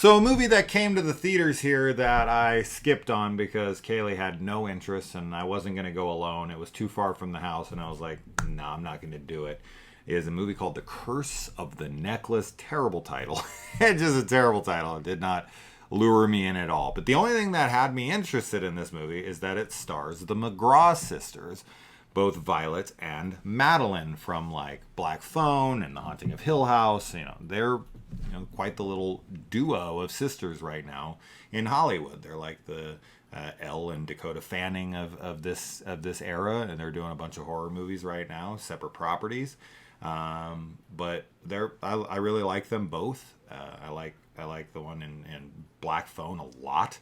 So a movie that came to the theaters here that I skipped on because Kaylee had no interest and I wasn't going to go alone. It was too far from the house and I was like, no, I'm not going to do it. Is a movie called The Curse of the Necklace. Terrible title. It's just a terrible title. It did not lure me in at all. But the only thing that had me interested in this movie is that it stars the McGraw sisters, both Violet and Madeline from like Black Phone and The Haunting of Hill House. They're quite the little duo of sisters right now in Hollywood. They're like the Elle and Dakota Fanning of this era, and they're doing a bunch of horror movies right now, separate properties. But I really like them both. I like the one in Black Phone a lot.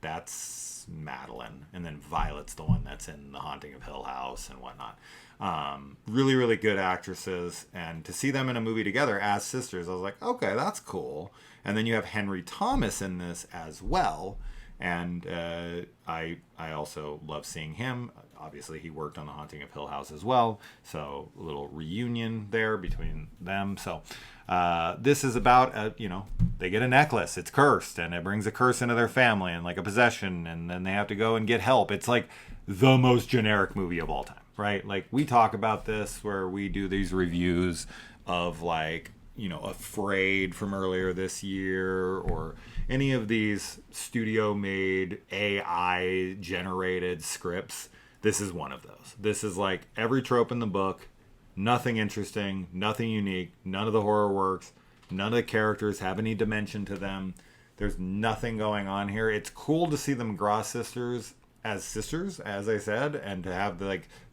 That's Madeline, and then Violet's the one that's in The Haunting of Hill House and whatnot. Really, really good actresses, and to see them in a movie together as sisters, I was like, okay, that's cool. And then you have Henry Thomas in this as well, and I also love seeing him. Obviously, he worked on The Haunting of Hill House as well, so a little reunion there between them. So this is about, they get a necklace. It's cursed, and it brings a curse into their family and like a possession, and then they have to go and get help. It's like the most generic movie of all time, right? Like, we talk about this where we do these reviews of like, Afraid from earlier this year, or any of these studio-made AI-generated scripts. This is one of those. This is like every trope in the book, nothing interesting, nothing unique, none of the horror works, none of the characters have any dimension to them. There's nothing going on here. It's cool to see the McGraw sisters, as I said, and to have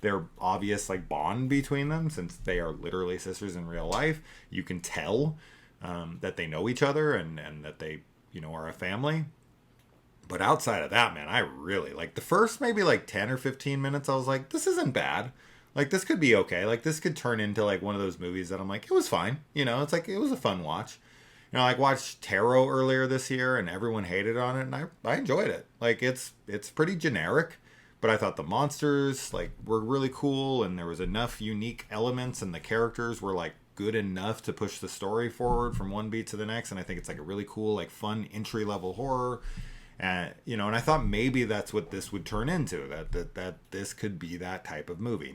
their obvious like bond between them, since they are literally sisters in real life. You can tell that they know each other and that they are a family. But outside of that, man, I really like the first maybe like 10 or 15 minutes. I was like, this isn't bad. Like, this could be okay. Like, this could turn into like one of those movies that I'm like, it was fine. It's like, it was a fun watch. I watched Tarot earlier this year and everyone hated on it, and I enjoyed it. Like, it's pretty generic, but I thought the monsters like were really cool, and there was enough unique elements, and the characters were like good enough to push the story forward from one beat to the next. And I think it's like a really cool, like fun entry level horror. And and I thought maybe that's what this would turn into, that this could be that type of movie.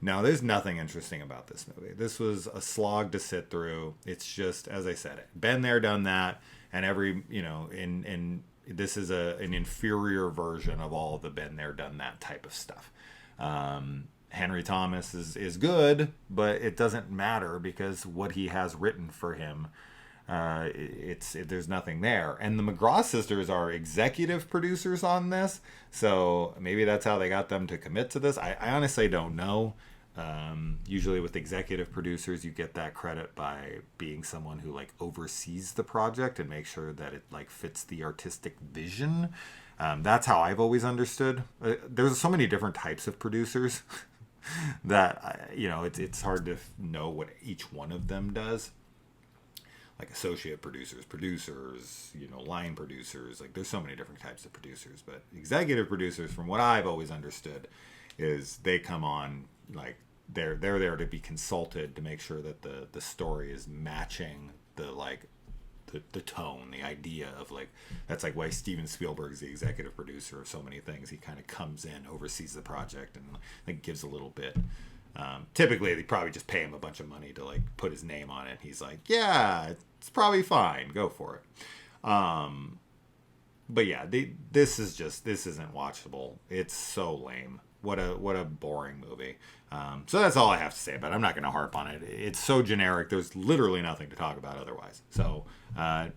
No, there's nothing interesting about this movie. This was a slog to sit through. It's just, as I said, been there, done that, and every, in this is an inferior version of all the been there, done that type of stuff. Henry Thomas is good, but it doesn't matter because what he has written for him, there's nothing there. And the McGraw sisters are executive producers on this, so maybe that's how they got them to commit to this. I honestly don't know. Usually with executive producers, you get that credit by being someone who like oversees the project and makes sure that it like fits the artistic vision. That's how I've always understood. There's so many different types of producers that it's hard to know what each one of them does. Like associate producers, line producers. Like, there's so many different types of producers. But executive producers, from what I've always understood, is they come on, like, they're there to be consulted to make sure that the story is matching the tone, the idea of like, that's like why Steven Spielberg is the executive producer of so many things. He kind of comes in, oversees the project, and like gives a little bit. Typically, they probably just pay him a bunch of money to like put his name on it. He's like, yeah, it's probably fine. Go for it. But yeah, this isn't watchable. It's so lame. What a boring movie. So that's all I have to say about it. I'm not going to harp on it. It's so generic. There's literally nothing to talk about otherwise. So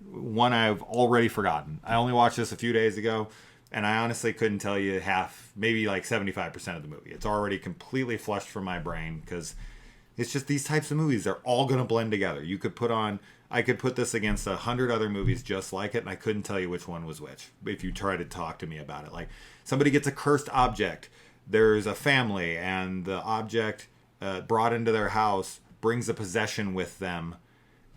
one I've already forgotten. I only watched this a few days ago, and I honestly couldn't tell you half, maybe like 75% of the movie. It's already completely flushed from my brain because it's just these types of movies. They're all going to blend together. I could put this against 100 other movies just like it, and I couldn't tell you which one was which if you try to talk to me about it. Like, somebody gets a cursed object. There's a family, and the object brought into their house brings a possession with them,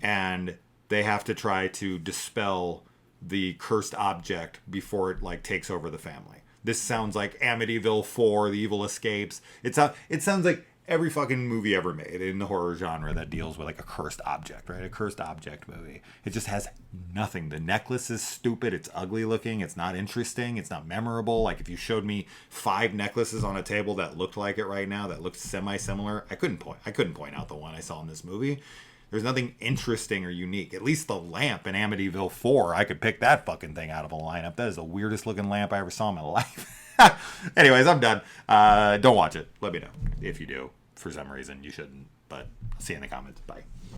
and they have to try to dispel the cursed object before it like takes over the family. This sounds like Amityville 4, The Evil Escapes. It sounds like every fucking movie ever made in the horror genre that deals with like a cursed object, right? A cursed object movie. It just has nothing. The necklace is stupid. It's ugly looking. It's not interesting. It's not memorable. Like if you showed me 5 necklaces on a table that looked like it right now, that looked semi-similar, I couldn't point out the one I saw in this movie. There's nothing interesting or unique. At least the lamp in Amityville 4, I could pick that fucking thing out of a lineup. That is the weirdest looking lamp I ever saw in my life. Anyways, I'm done. Don't watch it. Let me know if you do. For some reason, you shouldn't. But I'll see you in the comments. Bye.